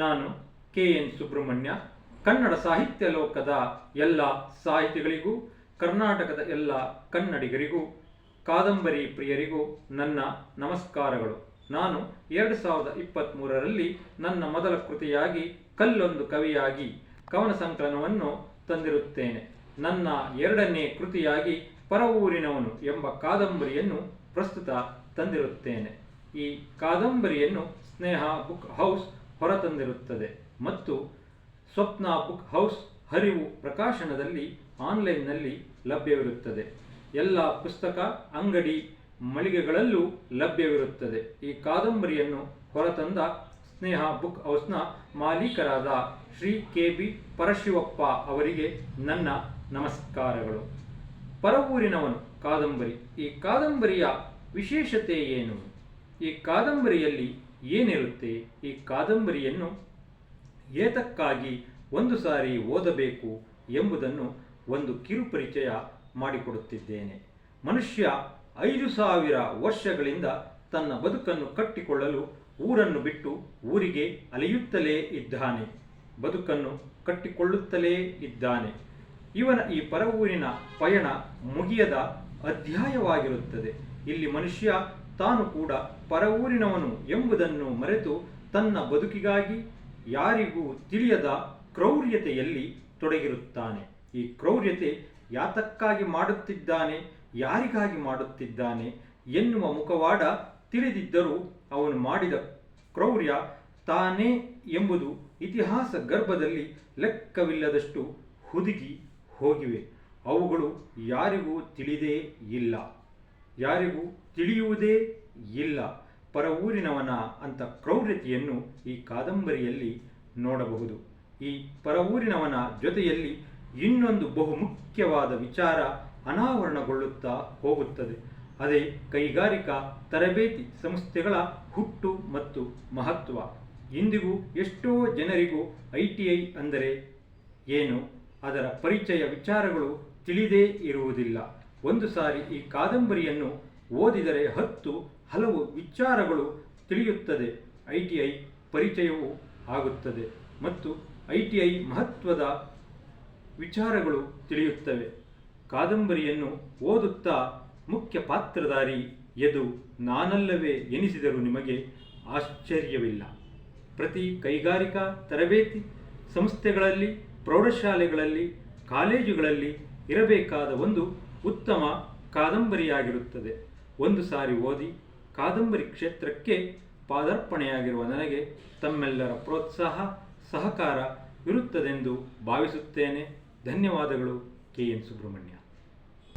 ನಾನು ಕೆ.ಎನ್. ಸುಬ್ರಹ್ಮಣ್ಯ. ಕನ್ನಡ ಸಾಹಿತ್ಯ ಲೋಕದ ಎಲ್ಲ ಸಾಹಿತಿಗಳಿಗೂ, ಕರ್ನಾಟಕದ ಎಲ್ಲ ಕನ್ನಡಿಗರಿಗೂ, ಕಾದಂಬರಿ ಪ್ರಿಯರಿಗೂ ನನ್ನ ನಮಸ್ಕಾರಗಳು. ನಾನು 2023ರಲ್ಲಿ ನನ್ನ ಮೊದಲ ಕೃತಿಯಾಗಿ ಕಲ್ಲೊಂದು ಕವಿಯಾಗಿ ಕವನ ಸಂಕಲನವನ್ನು ತಂದಿರುತ್ತೇನೆ. ನನ್ನ ಎರಡನೇ ಕೃತಿಯಾಗಿ ಪರವೂರಿನವನು ಎಂಬ ಕಾದಂಬರಿಯನ್ನು ಪ್ರಸ್ತುತ ತಂದಿರುತ್ತೇನೆ. ಈ ಕಾದಂಬರಿಯನ್ನು ಸ್ನೇಹ ಬುಕ್ ಹೌಸ್ ಹೊರತಂದಿರುತ್ತದೆ ಮತ್ತು ಸ್ವಪ್ನ ಬುಕ್ ಹೌಸ್ ಹರಿವು ಪ್ರಕಾಶನದಲ್ಲಿ ಆನ್ಲೈನ್ನಲ್ಲಿ ಲಭ್ಯವಿರುತ್ತದೆ. ಎಲ್ಲ ಪುಸ್ತಕ ಅಂಗಡಿ ಮಳಿಗೆಗಳಲ್ಲೂ ಲಭ್ಯವಿರುತ್ತದೆ. ಈ ಕಾದಂಬರಿಯನ್ನು ಹೊರತಂದ ಸ್ನೇಹ ಬುಕ್ ಹೌಸ್ನ ಮಾಲೀಕರಾದ ಶ್ರೀ ಕೆ.ಬಿ. ಪರಶಿವಪ್ಪ ಅವರಿಗೆ ನನ್ನ ನಮಸ್ಕಾರಗಳು. ಪರವೂರಿನವನು ಕಾದಂಬರಿ. ಈ ಕಾದಂಬರಿಯ ವಿಶೇಷತೆ ಏನು? ಈ ಕಾದಂಬರಿಯಲ್ಲಿ ಏನಿರುತ್ತೆ? ಈ ಕಾದಂಬರಿಯನ್ನು ಏತಕ್ಕಾಗಿ ಒಂದು ಸಾರಿ ಓದಬೇಕು ಎಂಬುದನ್ನು ಒಂದು ಕಿರುಪರಿಚಯ ಮಾಡಿಕೊಡುತ್ತಿದ್ದೇನೆ. ಮನುಷ್ಯ 5,000 ವರ್ಷಗಳಿಂದ ತನ್ನ ಬದುಕನ್ನು ಕಟ್ಟಿಕೊಳ್ಳಲು ಊರನ್ನು ಬಿಟ್ಟು ಊರಿಗೆ ಅಲೆಯುತ್ತಲೇ ಇದ್ದಾನೆ. ಬದುಕನ್ನು ಕಟ್ಟಿಕೊಳ್ಳುತ್ತಲೇ ಇದ್ದಾನೆ. ಇವನ ಈ ಪರವೂರಿನ ಪಯಣ ಮುಗಿಯದ ಅಧ್ಯಾಯವಾಗಿರುತ್ತದೆ. ಇಲ್ಲಿ ಮನುಷ್ಯ ತಾನು ಕೂಡ ಪರವೂರಿನವನು ಎಂಬುದನ್ನು ಮರೆತು ತನ್ನ ಬದುಕಿಗಾಗಿ ಯಾರಿಗೂ ತಿಳಿಯದ ಕ್ರೌರ್ಯತೆಯಲ್ಲಿ ತೊಡಗಿರುತ್ತಾನೆ. ಈ ಕ್ರೌರ್ಯತೆ ಯಾತಕ್ಕಾಗಿ ಮಾಡುತ್ತಿದ್ದಾನೆ, ಯಾರಿಗಾಗಿ ಮಾಡುತ್ತಿದ್ದಾನೆ ಎನ್ನುವ ಮುಖವಾಡ ತಿಳಿದಿದ್ದರೂ ಅವನು ಮಾಡಿದ ಕ್ರೌರ್ಯ ತಾನೇ ಎಂಬುದು ಇತಿಹಾಸ ಗರ್ಭದಲ್ಲಿ ಲೆಕ್ಕವಿಲ್ಲದಷ್ಟು ಹುದುಗಿ ಹೋಗಿವೆ. ಅವುಗಳು ಯಾರಿಗೂ ತಿಳಿದೇ ಇಲ್ಲ, ಯಾರಿಗೂ ತಿಳಿಯುವುದೇ ಇಲ್ಲ. ಪರವೂರಿನವನ ಅಂತ ಕ್ರೌರ್ಯತೆಯನ್ನು ಈ ಕಾದಂಬರಿಯಲ್ಲಿ ನೋಡಬಹುದು. ಈ ಪರವೂರಿನವನ ಜೊತೆಯಲ್ಲಿ ಇನ್ನೊಂದು ಬಹುಮುಖ್ಯವಾದ ವಿಚಾರ ಅನಾವರಣಗೊಳ್ಳುತ್ತಾ ಹೋಗುತ್ತದೆ. ಅದೇ ಕೈಗಾರಿಕಾ ತರಬೇತಿ ಸಂಸ್ಥೆಗಳ ಹುಟ್ಟು ಮತ್ತು ಮಹತ್ವ. ಇಂದಿಗೂ ಎಷ್ಟೋ ಜನರಿಗೂ ITI ಅಂದರೆ ಏನು, ಅದರ ಪರಿಚಯ ವಿಚಾರಗಳು ತಿಳಿದೇ ಇರುವುದಿಲ್ಲ. ಒಂದು ಸಾರಿ ಈ ಕಾದಂಬರಿಯನ್ನು ಓದಿದರೆ 10 ಹಲವು ವಿಚಾರಗಳು ತಿಳಿಯುತ್ತದೆ. ITI ಪರಿಚಯವೂ ಆಗುತ್ತದೆ ಮತ್ತು ITI ಮಹತ್ವದ ವಿಚಾರಗಳು ತಿಳಿಯುತ್ತವೆ. ಕಾದಂಬರಿಯನ್ನು ಓದುತ್ತಾ ಮುಖ್ಯ ಪಾತ್ರಧಾರಿ ಎದು ನಾನಲ್ಲವೇ ಎನಿಸಿದರೂ ನಿಮಗೆ ಆಶ್ಚರ್ಯವಿಲ್ಲ. ಪ್ರತಿ ಕೈಗಾರಿಕಾ ತರಬೇತಿ ಸಂಸ್ಥೆಗಳಲ್ಲಿ, ಪ್ರೌಢಶಾಲೆಗಳಲ್ಲಿ, ಕಾಲೇಜುಗಳಲ್ಲಿ ಇರಬೇಕಾದ ಒಂದು ಉತ್ತಮ ಕಾದಂಬರಿಯಾಗಿರುತ್ತದೆ. ಒಂದು ಸಾರಿ ಓದಿ ಕಾದಂಬರಿ ಕ್ಷೇತ್ರಕ್ಕೆ ಪಾದಾರ್ಪಣೆಯಾಗಿರುವ ನನಗೆ ತಮ್ಮೆಲ್ಲರ ಪ್ರೋತ್ಸಾಹ, ಸಹಕಾರ ಇರುತ್ತದೆಂದು ಭಾವಿಸುತ್ತೇನೆ. ಧನ್ಯವಾದಗಳು. ಕೆ.ಎನ್. ಸುಬ್ರಹ್ಮಣ್ಯ.